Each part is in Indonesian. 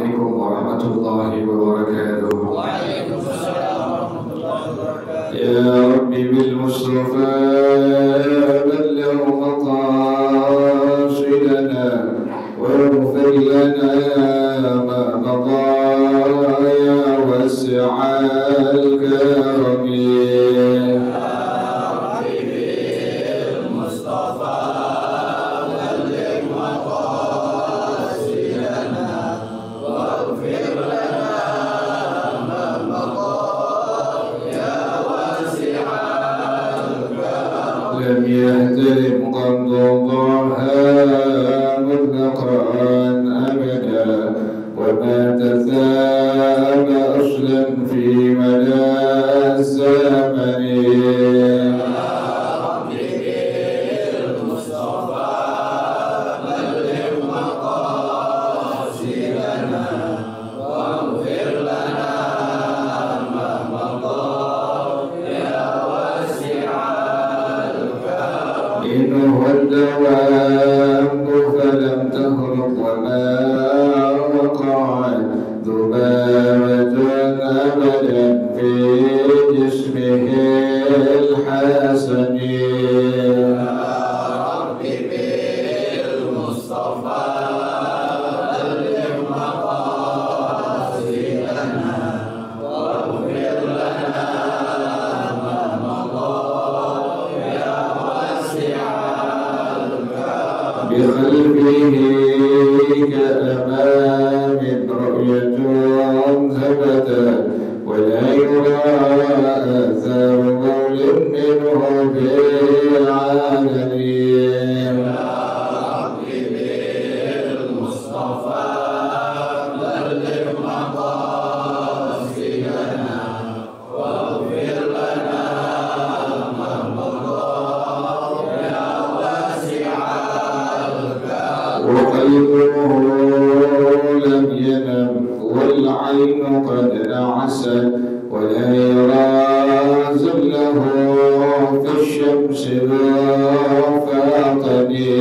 عليكم ورحمة الله وبركاته. وعليكم السلام ورحمة الله وبركاته. يا ربي بالمصطفى بلغ مقاصدنا واغفر لنا ما مضى يا واسع الكرم. لم يهتدم قد ضاها مطلقا أبدا وما تثاب أصلا في مدى الزمن. إنه الدوام فلم تخلق وما وقعت ذبابة أبدا في جسمه الحسن. بقلبه كأمام رؤية ثبتا ولا يرى آثار قول منه في العالمين. وقلبه لم ينم والعين قد نعست ولا يرى زله في الشمس فاطني.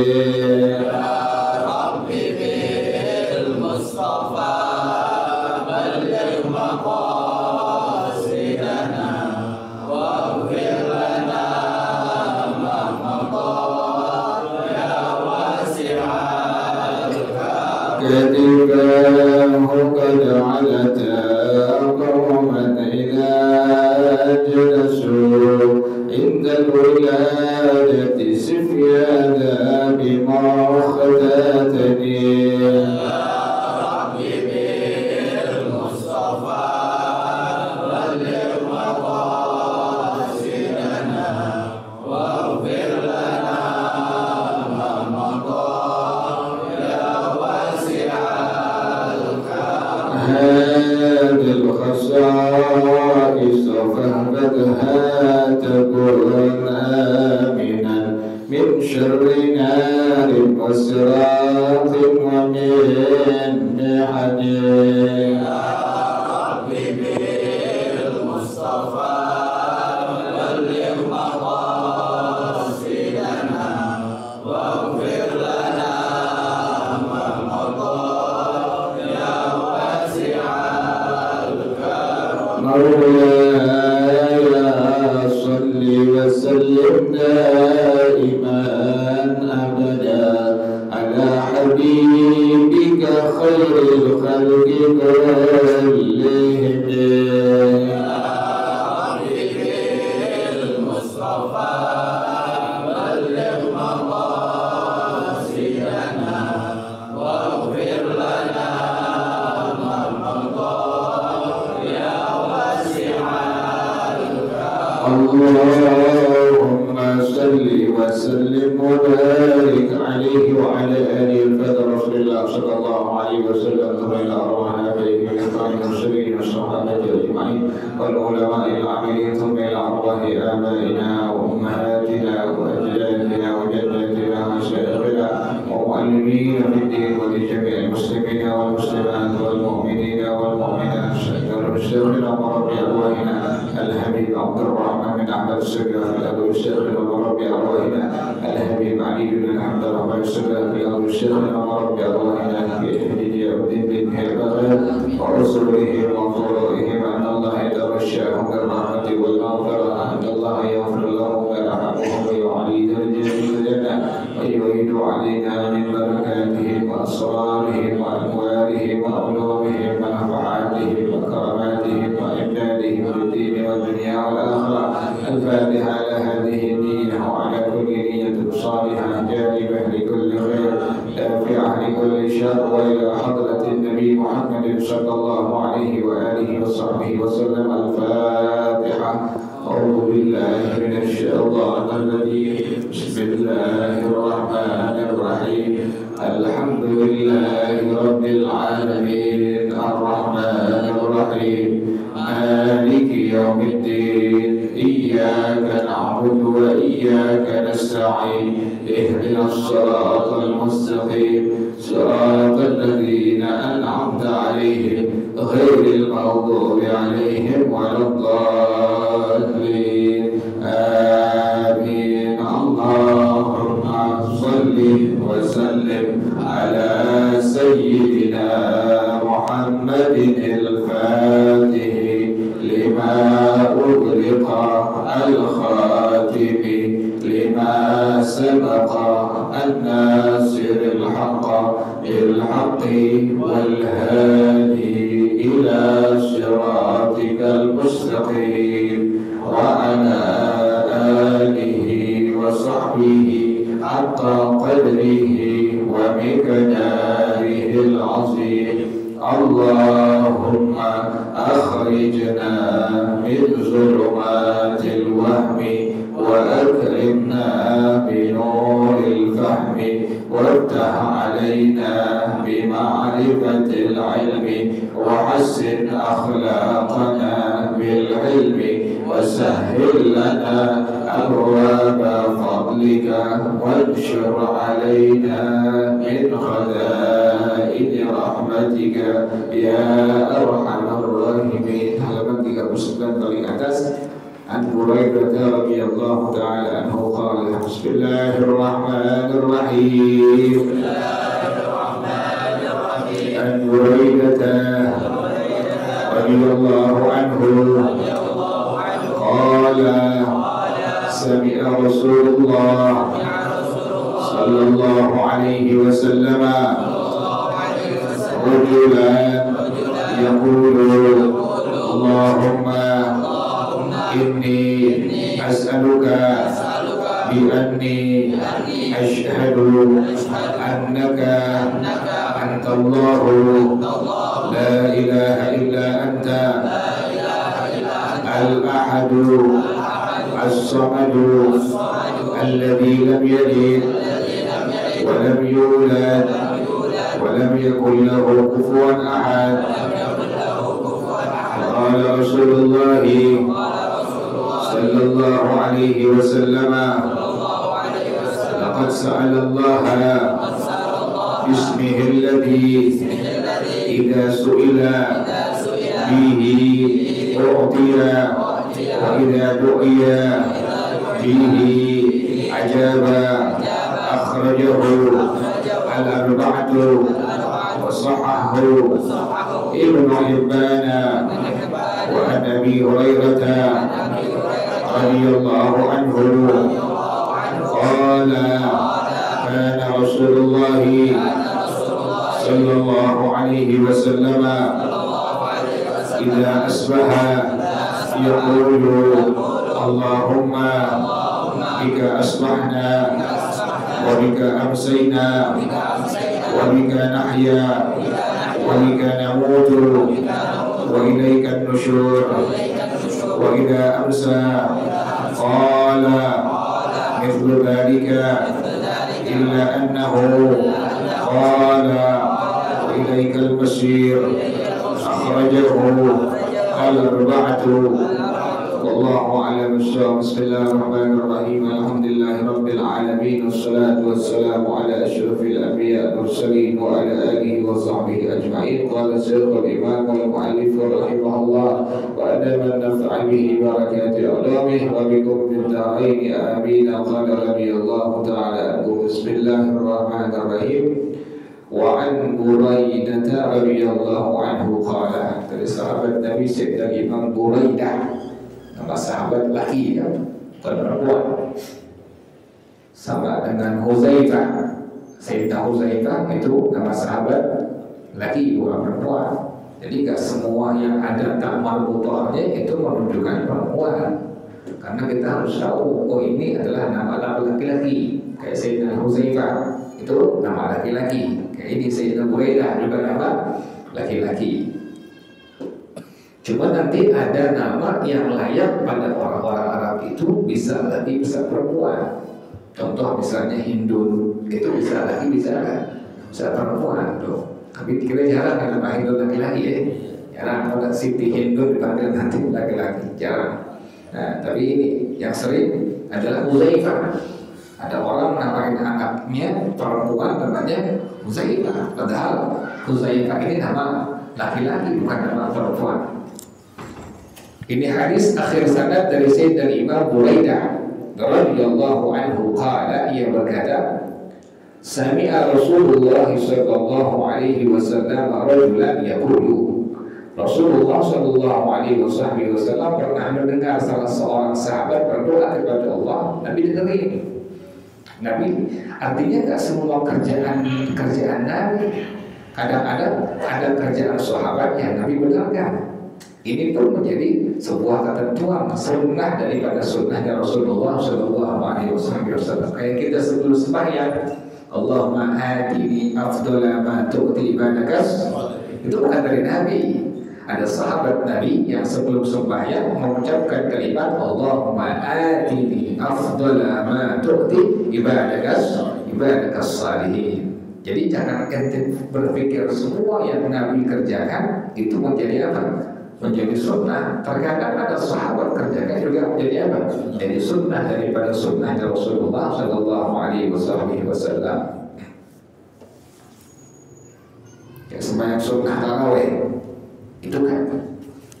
كتفاه قد علتا قوما إذا جلسوا عند الولادة سفيانا بما اختتني. هذه الخصائص فاهبطها تكون آمنا من شر نار وصراط ومن محن. مولاي صل وسلم دائما أبدا على حبيبك خير الخلق كلهم. اللهم صل وسلم وبارك عليه وعلى آله الفضل رسول الله صلى الله عليه وسلم إلى أرواح آبائه المرسلين والصحابة أجمعين والعلماء العاملين ثم إلى أرواح آبائنا وأمهاتنا وأجدادنا وجداتنا وشيخنا ومعلمين في الدين ولجميع المسلمين والمسلمات والمؤمنين والمؤمنات شيخنا وربي أرواحنا الحبيب عبد الرحمن بن أحمد السقاف أبو شيخنا وربي أرواحنا الحبيب علي بن الحمد لله السقاف أبو شيخنا وربي أرواحنا بإحدى يوم الدين البغل ورسلهم وفروعهم أن الله يتغشاهم بالرحمة والمغفرة أن الله يغفر لهم ويرحمهم ويعلي درجتهم الجنة ويعيد علينا من بركاتهم وأسرارهم وأموالهم وأولومهم ونفعاتهم وكراماتهم وإمدادهم بالدين والدنيا والآخرة. الفاتحة على هذه النية وعلى كل نية صالحة جالبة لكل خير دافعة لكل شر، وإلى حضرة النبي محمد صلى الله عليه وآله وصحبه وسلم. الفاتحة. أعوذ بالله من الشيطان الرجيم. بسم الله الرحمن الرحيم. الحمد لله رب العالمين الرحمن الرحيم مالك يوم الدين إياك نعبد وإياك نستعين اهدنا الصراط المستقيم صراط الذين أنعمت عليهم غير المغضوب عليهم ولا الضالين آمين. اللهم صل وسلم على سيدنا محمد الفاتح لما أغلق الخاتم لما سبق الناصر الحق بالحق والهادي إلى صراطك المستقيم وعلى آله وصحبه حق قدره ومقداره العظيم. اللهم أخرجنا من ظلمات الوهم وأكرمنا بنور الفهم وافتح علينا بمعرفة العلم وحسن أخلاقنا بالعلم وسهل لنا أبواب فضلك وانشر علينا من خزائن رحمتك يا أرحم الراحمين. Halaman 39 kali atas. An Buraidah radhiyallahu ta'ala anhu qala Bismillahirrahmanirrahim. An Buraidah radhiyallahu anhu qala sami'a Rasulullah sallallahu alaihi wasallam rajulan yaqulu Allahumma inni as'aluka bi'anni ashhadu annaka anta Allahu la ilaha illa anta al-ahadu as-samadu alladhi lam yalid wa lam yulad wa lam yakul lahu kufuwan ahad. Qala Rasulullah sallallahu alaihi wasallam laqad sa'ala Allah bismihi alladhi idza su'ila bihi u'tiya wa idza du'iya bihi ajaba. Akhrajahu al-arba'atu wa sahhahu Ibnu Hibban wa an Abi Hurairah radhiyallahu anhu qala kana Rasulullah sallallahu alaihi wasallam idza asbaha yaqulu Allahumma bika asbahna wa bika amsayna wa bika nahya wa bika namutu wa ilayka an-nushur. Wa idza amsa qala mithlu dhalika illa annahu qala wa ilayka al-masir. Akhrajahu al-arba'atu wallahu a'lam bissawab. Bismillahirrahmanirrahim. Alhamdulillahi rabbil alamin wassalatu wassalamu ala asyrafil anbiya wal mursalin wa ala alihi wa sahbihi ajma'in. Qala Syekhul Imam wal Mu'allif rahimahullah wa adama an-naf'a bihi barakati ulamihi wa bikum fid darain amin. Qala radhiyallahu ta'ala anhu. Bismillahirrahmanirrahim. Wa an Buraidah radhiyallahu anhu qala, dari sahabat Nabi Sayyidina Imam Buraidah, nama sahabat laki ya, bukan perempuan. Sama dengan Huzaifah, Sayyidina Huzaifah itu nama sahabat laki bukan perempuan. Jadi gak semua yang ada tak marbutahnya itu menunjukkan perempuan. Karena kita harus tahu, oh ini adalah nama laki-laki. Kayak Sayyidina Huzaifah itu nama laki-laki. Kayak ini Sayyidina Buraidah juga nama laki-laki. Cuma nanti ada nama yang layak pada orang-orang Arab itu, bisa laki bisa perempuan. Contoh misalnya Hindun, itu bisa laki bisa perempuan tuh. Tapi kita jarang kan nama Hindun laki-laki ya. Jarang kalau Siti Hindun dipanggil nanti laki-laki, jarang. Nah, tapi ini yang sering adalah Huzaifah. Ada orang namain anaknya perempuan namanya Huzaifah, padahal Huzaifah ini nama laki-laki bukan nama perempuan. Ini hadis akhir sanad dari Sayyidina Imam Buraidah radhiyallahu anhu qala, ia berkata, sami'a Rasulullah sallallahu alaihi wasallam rajulan yaqulu, Rasulullah sallallahu alaihi wasallam pernah mendengar salah seorang sahabat berdoa kepada Allah. Nabi dengerin. Nabi artinya enggak semua kerjaan Nabi. Kadang-kadang ada kerjaan sahabat yang Nabi benarkan. Ini pun menjadi sebuah ketentuan sunnah daripada sunnahnya Rasulullah sallallahu alaihi wasallam. Kayak kita sebelum sembahyang, Allahumma atini afdhala ma tu'ti ibadakas, itu bukan dari Nabi. Ada sahabat Nabi yang sebelum sembahyang mengucapkan kalimat Allahumma atini afdhala ma tu'ti ibadakas salihin. Jadi jangan ente berpikir semua yang Nabi kerjakan itu menjadi apa? Menjadi sunnah. Terkadang ada sahabat kerjakan juga menjadi apa? Jadi sunnah daripada sunnah Rasulullah sallallahu alaihi wasallam. Ya, sembahyang sunnah tarawih itu kan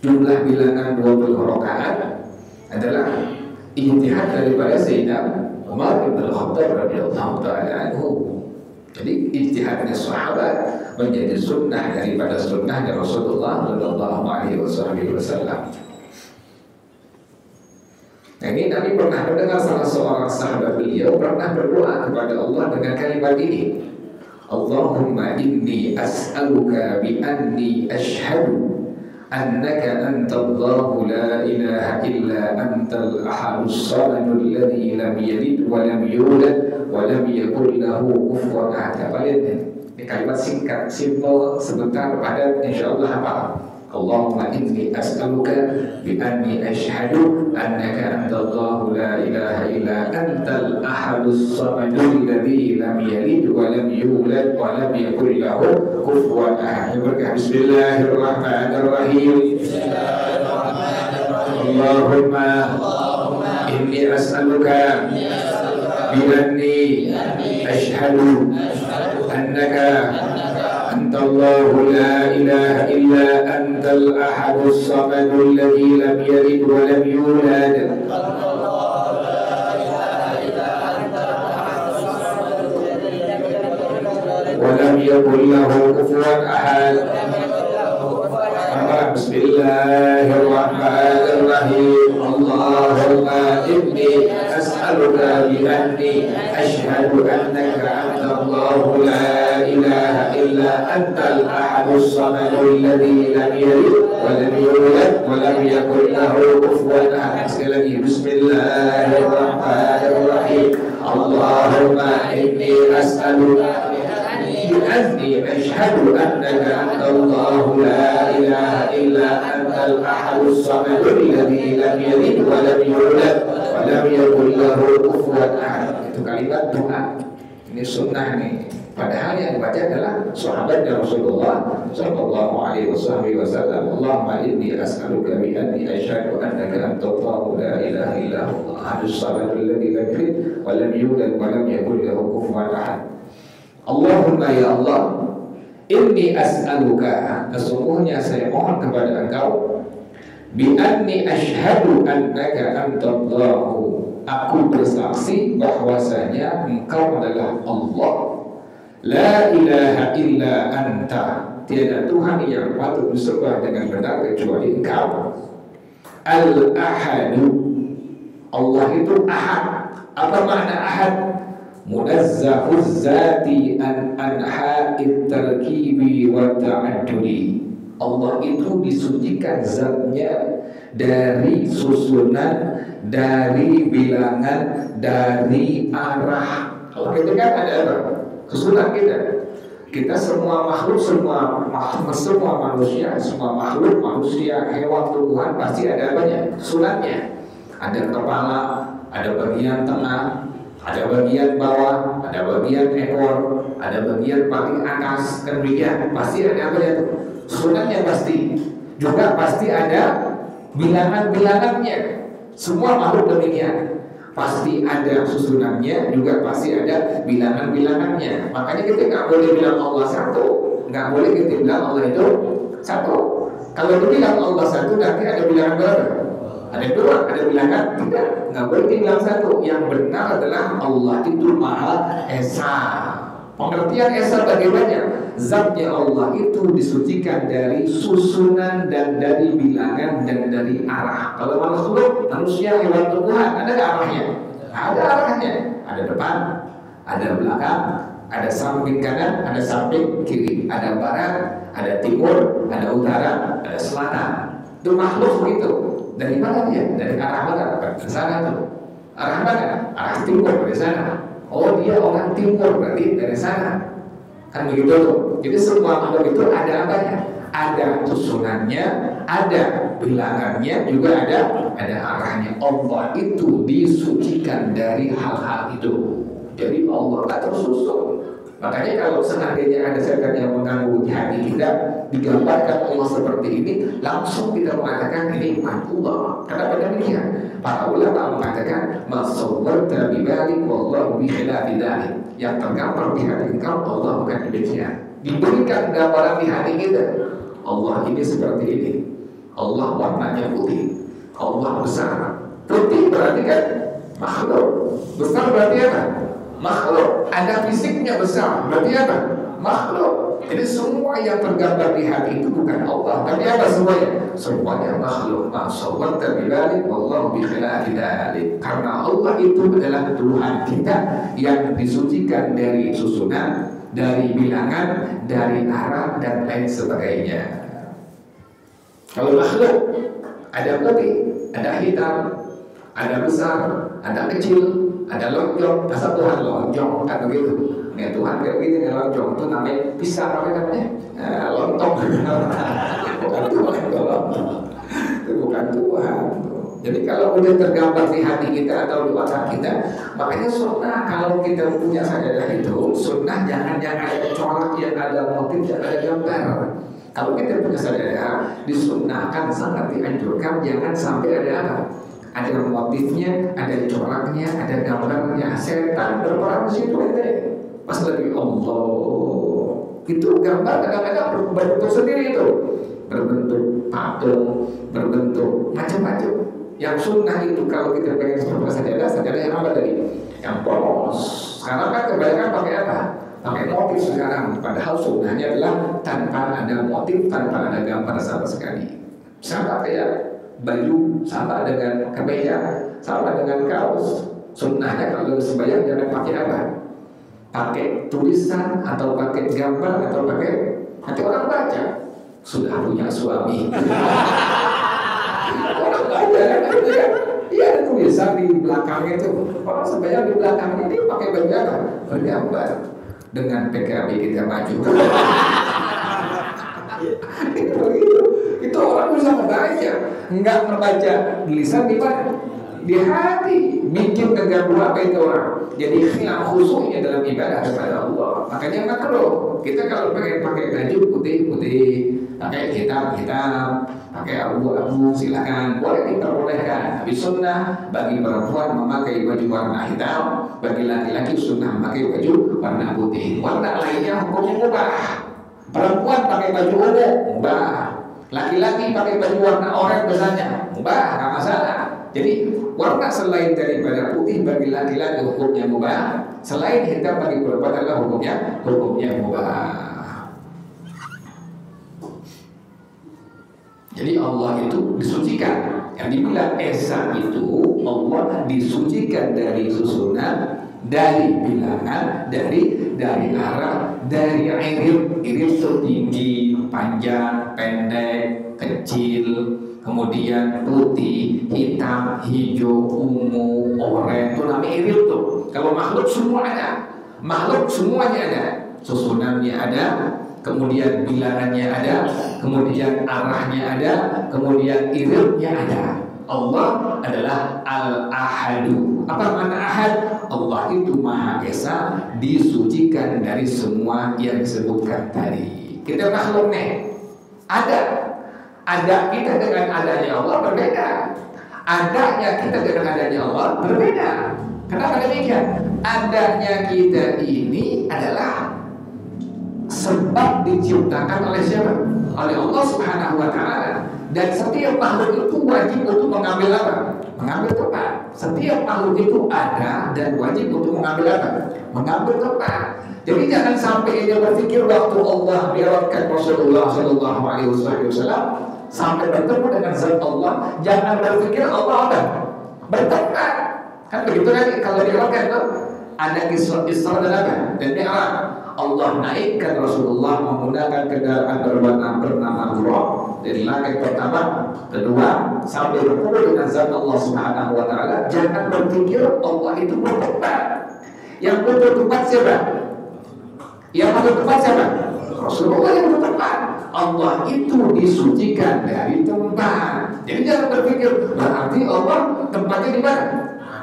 jumlah bilangan 20 rakaat adalah ijtihad daripada Sayyidina Umar bin Khattab radhiyallahu taala anhu. Jadi ijtihadnya sahabat menjadi sunnah daripada sunnahnya Rasulullah sallallahu alaihi wasallam. Nah, ini Nabi pernah mendengar salah seorang sahabat beliau pernah berdoa kepada Allah dengan kalimat ini, Allahumma inni as'aluka bi anni ashhadu annaka antallahu la ilaha illa antal ahadus samadul ladzi lam yalid wa lam yulad wa lam yakul lahu kufuwan ahad. Ini kalimat singkat, simple, sebentar, padat, insyaallah hafal. Allahumma inni as'aluka bi anni ashhadu annaka antallahu la ilaha illa antal ahadus samadul ladzi lam yalid wa lam yulad wa lam yakul lahu kufuwan ahad. Bismillahirrahmanirrahim. Allahumma inni as'aluka bi anni ashhadu annaka antallahu la ilaha illa antal ahadus samadul ladzi lam yalid wa lam yulad wa lam yakul lahu kufuwan ahad. Bismillahirrahmanirrahim. Allahumma inni as'aluka bi anni ashhadu annaka antallahu la ilaha illa antal ahadus samadul ladzi lam yalid wa lam yulad wa lam yakul lahu kufuwan ahad. Sekali lagi, Bismillahirrahmanirrahim. Allahumma inni as'aluka بأني أشهد أنك أنت الله لا إله إلا أنت الأحد الصمد الذي لم يلد ولم يولد ولم يكن له كفوا أحد. Itu kalimat doa. Ini sunnah nih. Padahal yang dibaca adalah sahabatnya Rasulullah sallallahu alaihi wasallam. Allahumma inni as'aluka bi anni asyhadu annaka anta Allahu la ilaha illa anta ahadus samad alladzi lam yalid wa lam yulad wa lam yakul lahu kufuwan ahad. Allahumma ya Allah, inni as'aluka, sesungguhnya saya mohon kepada Engkau, bi anni asyhadu annaka antallahu, aku bersaksi bahwasanya Engkau adalah Allah, La ilaha illa anta, tiada Tuhan yang patut disembah dengan benar kecuali Engkau. Al-Ahadu, Allah itu ahad. Apa makna ahad? Munazzahuz zati an anha'it tarkibi wa ta'addudi. Allah itu disucikan zatnya dari susunan, dari bilangan, dari arah. Kalau kita kan ada apa? Susunan kita semua makhluk, semua manusia, semua makhluk, manusia, hewan, tumbuhan pasti ada apanya? Susunannya. Ada kepala, ada bagian tengah, ada bagian bawah, ada bagian ekor, ada bagian paling atas, dan demikian. Pasti ada apa ya? Susunannya pasti. Juga pasti ada bilangan-bilangannya. Semua makhluk demikian. Pasti ada susunannya, juga pasti ada bilangan-bilangannya. Makanya kita nggak boleh bilang Allah satu, nggak boleh kita bilang Allah itu satu. Kalau dibilang Allah satu, nanti ada bilangan berapa? Ada dua, ada bilangan tidak. Nggak boleh dibilang satu. Yang benar adalah Allah itu Maha Esa. Pengertian Esa bagaimana? Zatnya Allah itu disucikan dari susunan dan dari bilangan dan dari arah. Kalau makhluk, manusia, hewan, tumbuhan, ada nggak arahnya? Ada arahnya. Ada depan, ada belakang, ada samping kanan, ada samping kiri, ada barat, ada timur, ada utara, ada selatan. Itu makhluk begitu. Dari mana dia? Dari arah mana? Ke sana tuh. Arah mana? Arah timur, dari sana. Oh, dia orang timur, berarti dari sana. Kan begitu tuh. Jadi semua makhluk itu ada apanya? Ada susunannya, ada bilangannya, juga ada arahnya. Allah itu disucikan dari hal-hal itu. Jadi Allah tak tersusun. Makanya kalau seandainya ada setan yang mengganggu di hati kita, digambarkan Allah seperti ini, langsung kita mengatakan ini Allah. Kenapa demikian? Para ulama mengatakan masawwarta bibalik wallahu bi khilafi dzalik. Yang tergambar di hati engkau, Allah bukan demikian. Diberikan gambaran di hati kita, Allah ini seperti ini. Allah warnanya putih. Allah besar. Putih berarti kan makhluk. Besar berarti apa? Makhluk. Ada fisiknya besar, berarti apa? Makhluk. Jadi semua yang tergambar di hati itu bukan Allah, tapi apa semuanya? Semuanya makhluk. Masawwarta bibalik wallahu bi khilafi dzalik. Karena Allah itu adalah Tuhan kita yang disucikan dari susunan, dari bilangan, dari arah dan lain sebagainya. Kalau makhluk ada putih, ada hitam, ada besar, ada kecil, ada lonjong. Masa Tuhan lonjong kan begitu? Ya Tuhan kayak begini, lonjong itu namanya pisang, namanya lontong. Bukan Tuhan, itu bukan Tuhan. Jadi kalau udah tergambar di hati kita atau di otak kita, makanya sunnah kalau kita punya sajadah itu, sunnah jangan ada corak, yang ada motif, jangan ada gambar. Kalau kita punya sajadah, disunnahkan, sangat dianjurkan, jangan sampai ada apa? Ada motifnya, ada coraknya, ada gambarnya. Setan berperan di situ ente. Pas lagi Allah, itu gambar kadang-kadang berbentuk sendiri itu, berbentuk patung, berbentuk macam-macam. Yang sunnah itu kalau kita pengen seperti sajadah yang apa tadi? Yang polos. Sekarang kan kebanyakan pakai apa? Pakai motif sekarang. Padahal sunnahnya adalah tanpa ada motif, tanpa ada gambar sama sekali. Sama kayak baju, sama dengan kemeja, sama dengan kaos. Sunnahnya kalau sembahyang jangan pakai apa? Pakai tulisan atau pakai gambar atau pakai nanti orang baca sudah punya suami. Orang baca kan iya ada tulisan di belakangnya itu. Orang sembahyang di belakangnya ini pakai baju apa? Bergambar. Dengan PKB kita maju. Itu begitu. Itu orang bisa membaca, enggak membaca tulisan di mana? Di hati. Bikin kegangguan apa itu orang. Jadi hilang khusyuknya dalam ibadah kepada Allah. Makanya makruh. Kita kalau pengen pakai baju putih-putih, pakai hitam-hitam, pakai abu-abu, silakan, boleh diperbolehkan. Tapi sunnah bagi perempuan memakai baju warna hitam, bagi laki-laki sunnah memakai baju warna putih. Warna lainnya hukumnya mubah. Perempuan pakai baju ungu, mubah. Laki-laki pakai baju warna oranye misalnya, mubah, nggak masalah. Jadi warna selain daripada putih bagi laki-laki hukumnya mubah, selain hitam bagi perempuan adalah hukumnya mubah. Jadi Allah itu disucikan. Yang dibilang Esa itu Allah disucikan dari susunan, dari bilangan, dari arah, dari irim itu tinggi, panjang, pendek, kecil, kemudian putih, hitam, hijau, ungu, oranye, itu namanya irim tuh. Kalau makhluk semua ada, makhluk semuanya ada, susunannya ada, kemudian bilangannya ada, kemudian arahnya ada, kemudian irimnya ada. Allah adalah Al-Ahadu. Apa makna Ahad? Allah itu Maha Esa, disucikan dari semua yang disebutkan tadi. Kita makhluk nih, ada kita dengan adanya Allah berbeda. Adanya kita dengan adanya Allah berbeda. Kenapa demikian? Adanya kita ini adalah sebab diciptakan oleh siapa? Oleh Allah Subhanahu wa Ta'ala. Dan setiap makhluk itu wajib untuk mengambil apa? Mengambil tempat. Setiap makhluk itu ada dan wajib untuk mengambil apa? Mengambil tempat. Jadi jangan sampai dia berpikir waktu Allah mi'rajkan Rasulullah Sallallahu Alaihi Wasallam sampai bertemu dengan zat Allah, jangan berpikir Allah ada bertempat. Kan begitu kan kalau mi'rajkan itu ada Isra dan Mi'raj. Allah naikkan Rasulullah menggunakan kendaraan bernama Buraq dari langit pertama, kedua, sampai bertemu dengan zat Allah Subhanahu wa Ta'ala. Jangan berpikir Allah itu bertempat. Yang bertempat siapa? Yang bertempat siapa? Rasulullah yang bertempat. Allah itu disucikan dari tempat. Jadi jangan berpikir berarti Allah tempatnya di mana?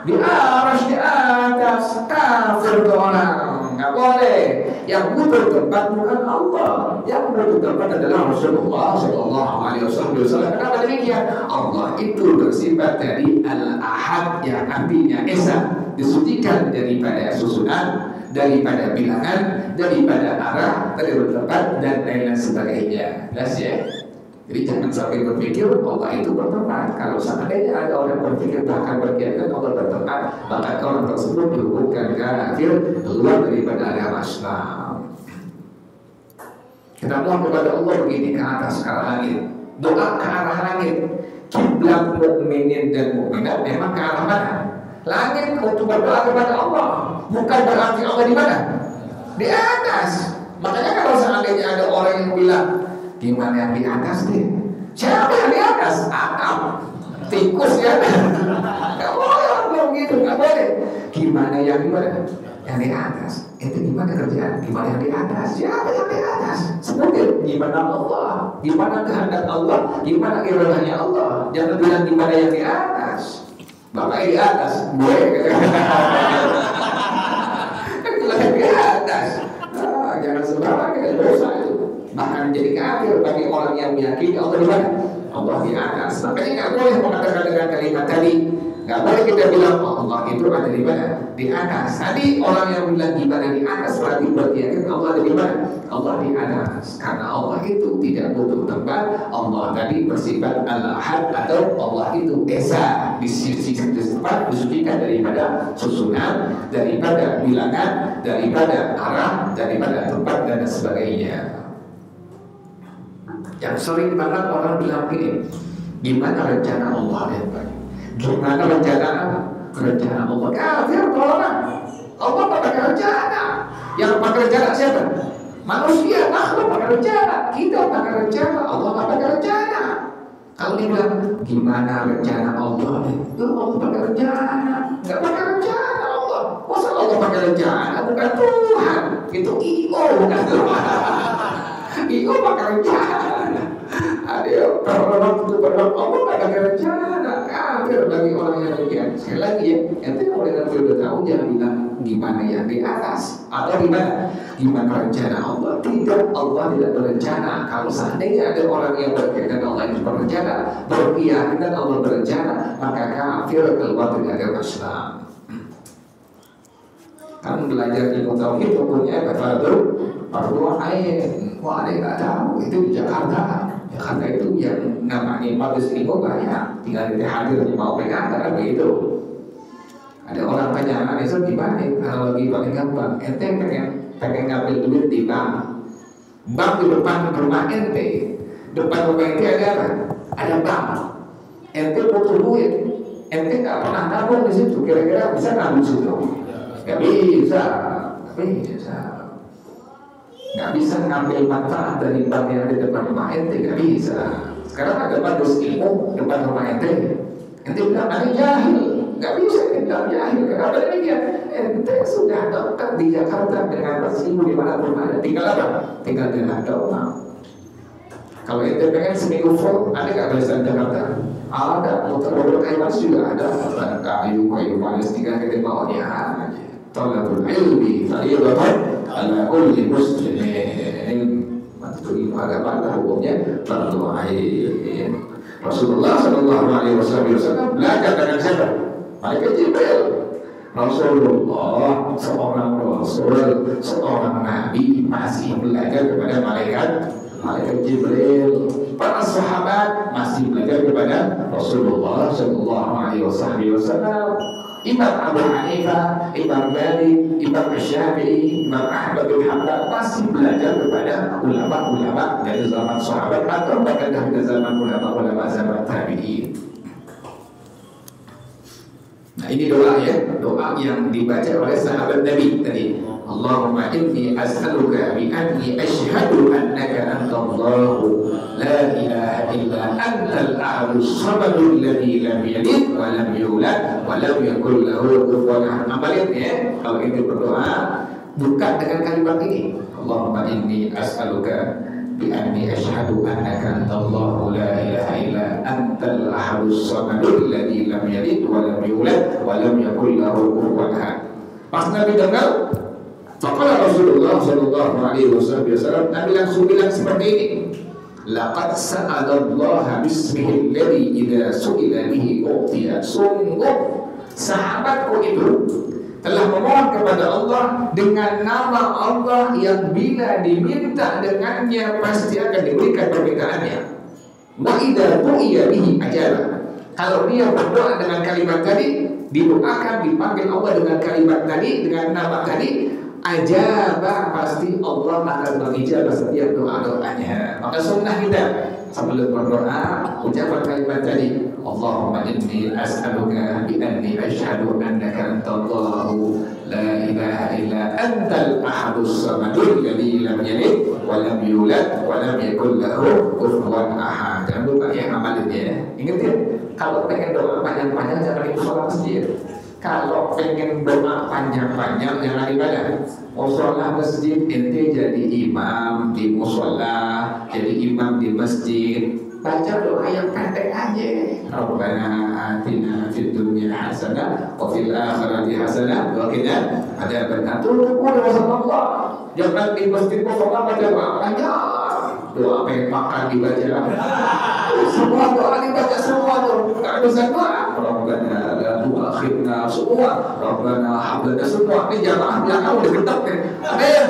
Di aras, di atas. Kafir orang. Nggak boleh. Yang butuh tempat bukan Allah. Yang butuh tempat adalah Rasulullah Sallallahu Alaihi Wasallam. Kenapa demikian? Allah itu bersifat dari Al-Ahad yang artinya Esa, disucikan daripada susunan, daripada bilangan, daripada arah, dari tempat dan lain-lain sebagainya. Jelas ya? Jadi jangan sampai berpikir Allah itu bertempat. Kalau seandainya ada orang berpikir bahkan berkeyakinan Allah bertempat, maka orang tersebut dihukumkan kafir, keluar daripada agama Islam. Kita mohon kepada Allah begini ke atas, ke arah langit. Doa ke arah langit. Kiblat mukminin dan mukminat memang ke arah mana? Langit untuk berdoa kepada Allah. Bukan berarti Allah di mana? Di atas. Makanya kalau seandainya ada orang yang bilang, gimana yang di atas deh? Siapa yang di atas? Atap, tikus ya? Gak boleh orang bilang gitu, gak boleh. Gimana yang di mana? Yang di atas. Itu gimana kerjaan? Gimana yang di atas? Siapa yang di atas? Sebenarnya gimana Allah? Gimana kehendak Allah? Gimana iradahnya Allah? Jangan bilang gimana yang di atas. Bapak di atas, gue kan bilang yang di atas. Jangan sembarangan, kita dosa itu. Bahkan jadi kafir bagi orang yang meyakini Allah di mana? Allah di atas. Makanya nggak boleh mengatakan dengan kalimat tadi. Nggak boleh kita bilang Allah itu ada di mana? Di atas. Tadi orang yang bilang gimana di atas berarti beryakin Allah ada di mana? Allah di atas. Karena Allah itu tidak butuh tempat. Allah tadi bersifat Al-Ahad atau Allah itu Esa, di sisi tempat disucikan daripada susunan, daripada bilangan, daripada arah, daripada tempat dan sebagainya. Yang sering banget orang bilang gini, gimana rencana Allah ya Pak? Gimana rencana Allah? Kafir orang. Allah pakai rencana. Yang pakai rencana siapa? Manusia, makhluk pakai rencana. Kita pakai rencana, Allah pakai rencana. Kalau dia bilang gimana rencana Allah? Itu Allah pakai rencana. Nggak pakai rencana Allah. Masa Allah pakai rencana? Bukan Tuhan. Itu ego, bukan Tuhan. Ego pakai rencana. Ada orang itu berdoa Allah pakai rencana. Kafir bagi orang yang demikian. Sekali lagi ya, ente kalau dengan sudah tahu jangan bilang gimana yang di atas atau gimana rencana Allah. Tidak, Allah tidak berencana. Kalau seandainya ada orang yang berkeyakinan Allah itu berencana, berkeyakinan Allah berencana, maka kafir keluar dari agama Islam. Kamu belajar ilmu tauhid hukumnya fardu ain. Wah, ada nggak tahu itu di Jakarta. Ya, karena itu yang namanya majelis ilmu banyak, tinggal di hadir mau pegang kan begitu. Ada orang tanya, Islam gimana? Analogi paling gampang, ente pengen ngambil duit di bank di depan rumah ente, depan rumah ente ada apa? Ada bank. Ente butuh duit, ente nggak pernah nabung di situ, kira-kira bisa nabung situ? Nggak bisa, nggak bisa ngambil manfaat dari bank yang ada di depan rumah ente, nggak bisa. Sekarang ada majelis ilmu depan rumah ente bilang ada jahil, nggak bisa bilang jahil. Kenapa demikian? Ente sudah dekat di Jakarta dengan majelis ilmu di mana pun ada. Tinggal apa? Tinggal dengan doa. Kalau ente pengen seminggu full, ada nggak belasan Jakarta? Ada, motor kayu manis juga ada. Kayu manis 3 kali bawahnya aja. Talabul ilmi fardun ala kulli muslimin. Maksud ilmu agama hukumnya fardu ain. Rasulullah sallallahu alaihi wasallam belajar dengan siapa? Malaikat Jibril. Rasulullah seorang rasul, seorang nabi masih belajar kepada malaikat Jibril. Para sahabat masih belajar kepada Rasulullah sallallahu alaihi wasallam. Imam Abu Hanifah, Imam Malik, Imam Syafi'i, Imam Ahmad bin Hanbal masih belajar kepada ulama-ulama dari zaman sahabat atau bahkan dari zaman ulama-ulama zaman tabi'in. Nah, ini doa ya, doa yang dibaca oleh sahabat Nabi tadi. Allahumma inni as'aluka bi anni asyhadu annaka antallahu la ilaha illa antal ahadus samadul ladzi lam yalid wa lam yulad wa lam yakul lahu kufuwan ahad. Amalin ya, kalau itu berdoa buka dengan kalimat ini. Allahumma inni as'aluka bi anni asyhadu annaka antallahu la ilaha illa antal ahadus samadul ladzi lam yalid wa lam yulad wa lam yakul lahu kufuwan ahad. Pas Nabi dengar, maka Rasulullah sallallahu alaihi wasallam Nabi langsung bilang seperti ini. Laqad sa'alallaha bismihi alladhi idza su'ila bihi u'tiya. Sungguh sahabatku itu telah memohon kepada Allah dengan nama Allah yang bila diminta dengannya pasti akan diberikan permintaannya. Wa idza du'iya bihi ajaba. Kalau dia berdoa dengan kalimat tadi, didoakan dipanggil Allah dengan kalimat tadi, dengan nama tadi, ajabah, pasti Allah akan mengijabah setiap doa-doanya. Maka sunnah kita sebelum berdoa ucapkan kalimat tadi, Allahumma inni as'aluka bi anni asyhadu annaka antallahu la ilaha illa antal ahadus samadul ladzi lam yalid wa lam yulad wa lam yakul lahu kufuwan ahad. Jangan lupa ya amalin ya. Ingat ya, kalau pengen doa panjang-panjang jangan di musola masjid. Kalau pengen doa panjang-panjang jangan di mana? Musola masjid, ente jadi imam di musola, jadi imam di masjid. Baca doa yang pendek aja. Rabbana atina fid dunya hasanah wa fil akhirati hasanah wa qina adzabannar. Rasulullah. Jangan di masjid musola baca doa panjang. Doa pengen makan dibaca. Semua doa dibaca semua tuh. Enggak bisa doa. Rabbana la tu'akhidna semua. Rabbana hab lana semua. Ini jamaah belakang udah getok deh. Amin.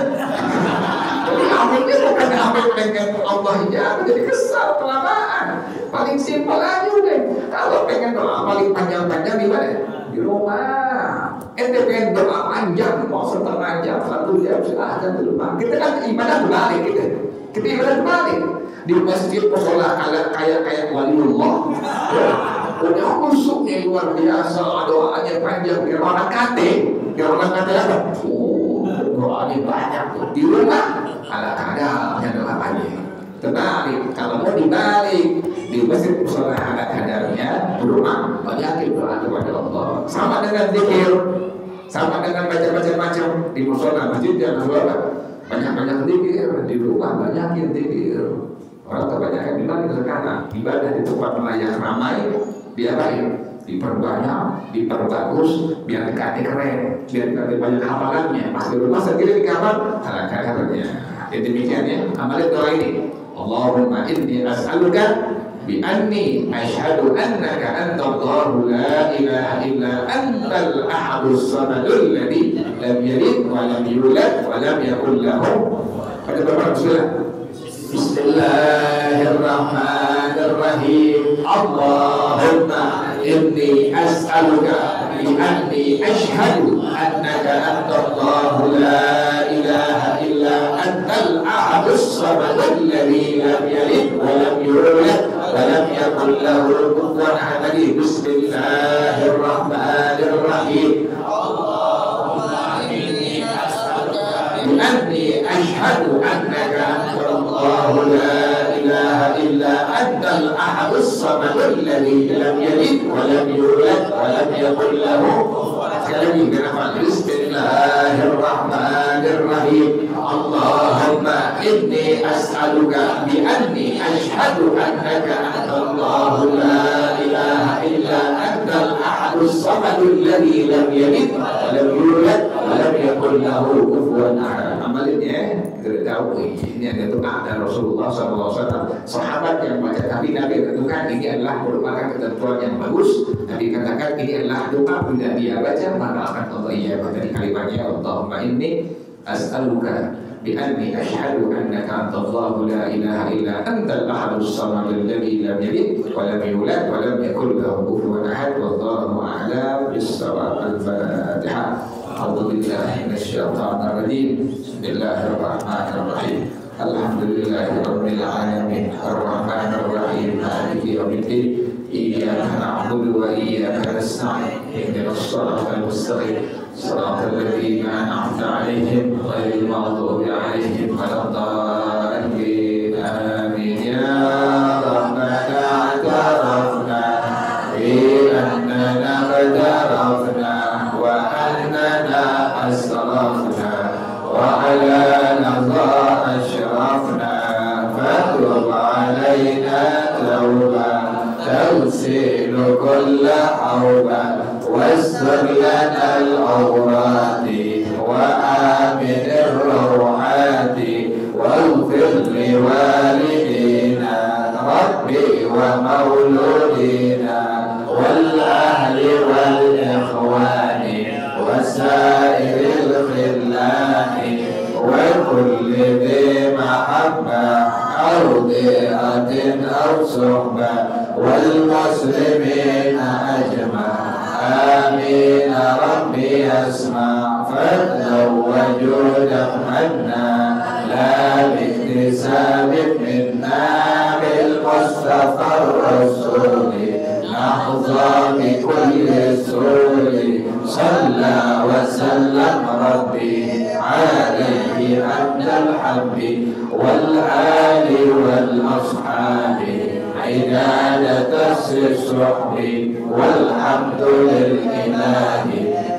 Jadi aminnya bukan amin pengen Allah hijab, jadi kesal kelamaan. Paling simpel aja udah. Kalau pengen doa paling panjang-panjang di mana? Di rumah. Ente pengen doa panjang, mau setengah jam, 1 jam, silahkan di rumah. Kita kan ibadah berbalik gitu. Kita ibadah berbalik. Di masjid musola kayak waliullah. Punya khusyuknya luar biasa, doanya panjang. Kira orang kate apa? Doanya banyak tuh. Di rumah ala kadarnya doanya. Terbalik, kalau mau dibalik di masjid musola ala kadarnya, di rumah banyakin doa kepada Allah. Sama dengan zikir, sama dengan baca-baca macam di musola masjid jangan lupa banyak-banyak zikir, di rumah banyakin zikir. Orang kebanyakan di mana sekarang ibadah di tempat melayang ramai, diapain? Diperbanyak, diperbagus, biar dekatnya keren, biar dekatnya banyak hafalannya. Pas di rumah sendiri di kamar, ala kadarnya. Jadi demikian ya, amalin doa ini. Allahumma inni as'aluka bi anni asyhadu annaka antallahu la ilaha illa antal ahadus samadul ladzi lam yalid wa lam yulad wa lam yakul lahu. Ada berapa bismillah? Bismillahirrahmanirrahim. Allahumma inni as'aluka bi anni ashhadu annaka antallahu la ilaha illa antal ahadus samad alladzi lam yalid wa lam yulad wa lam yakul lahu kufuwan ahad. Bismillahirrahmanirrahim. أني أشهد أنك أنت الله لا إله إلا أنت الأحد الصمد الذي لم يلد ولم يولد ولم يكن له كلمة بنفع. بسم الله الرحمن الرحيم. اللهم إني أسألك بأني أشهد أنك أنت الله لا إله إلا أنت الأحد الصمد الذي لم يلد ولم يولد ولم يكن له كفوا أحد. Amalannya kita tahu ini ada doa dari Rasulullah SAW. Sahabat yang baca tapi Nabi tentukan ini adalah merupakan ketentuan yang bagus. Nabi katakan ini adalah doa bila dia baca maka akan Allah ijabah. Dari kalimatnya Allahumma inni as'aluka bi anni asyhadu annaka antallahu la ilaha illa antal ahadus samad alladzi lam yalid wa lam yulad wa lam yakul lahu kufuwan ahad. Wallahu a'lam bis-shawab. Al-Fatihah. A'udzu billahi minasyaitonir rajim. Bismillahirrahmanirrahim. Alhamdulillahirabbil alamin. Arrahmanir rahim. Maliki yaumiddin. Iyyaka na'budu wa iyyaka nasta'in. Ihdinas shiratal mustaqim. Shiratal ladzina an'amta 'alaihim ghairil maghdubi 'alaihim waladdallin. Amin. Ya Rabbana atarafna bi annana qadarafna wa annana asrafna وعلى نظى أشرفنا فتب علينا توبة تغسل كل حوبة واستر لنا العورات وآمن الروعات واغفر لوالدينا ربي ومولودينا والأهل والإخوان وسائر الخلان وكل ذي محبة أو ضيعة أو صحبة والمسلمين أجمع. آمين. ربي اسمع فضلا وجودا منا لا باكتساب منا بالمصطفى الرسول نحظى بكل سرور. صلى وسلم ربي عليه عبد الحب والآل والأصحاب عدادة الصحب والحمد للإله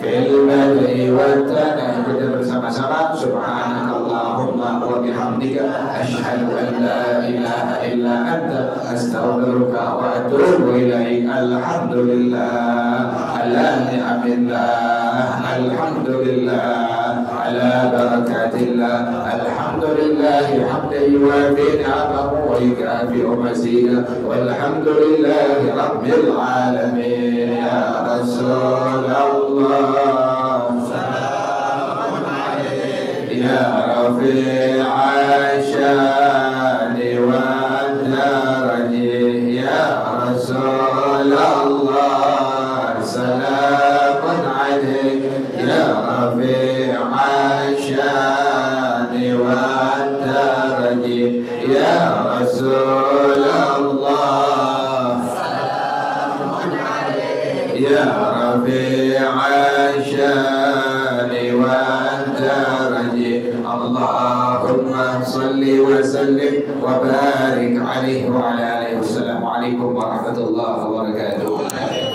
في البدء والتنهي. Kita bersama-sama subhanakallahumma wa bihamdika asyhadu an la ilaha illa anta astaghfiruka wa atubu ilaik. Alhamdulillah ala ni'amillah. Alhamdulillah ala barakatillah. Alhamdulillah hamdan yuwafi ni'amahu wa yukafi'u mazida. Walhamdulillahi rabbil alamin. Ya Rasulullah يا رفيع الشان والدرج يا رسول الله سلام عليك يا رفيع الشان والدرج يا رسول الله سلام عليك يا رفيع الشان والدرج. اللهم صل وسلم وبارك عليه وعلى آله. والسلام عليكم ورحمة الله وبركاته.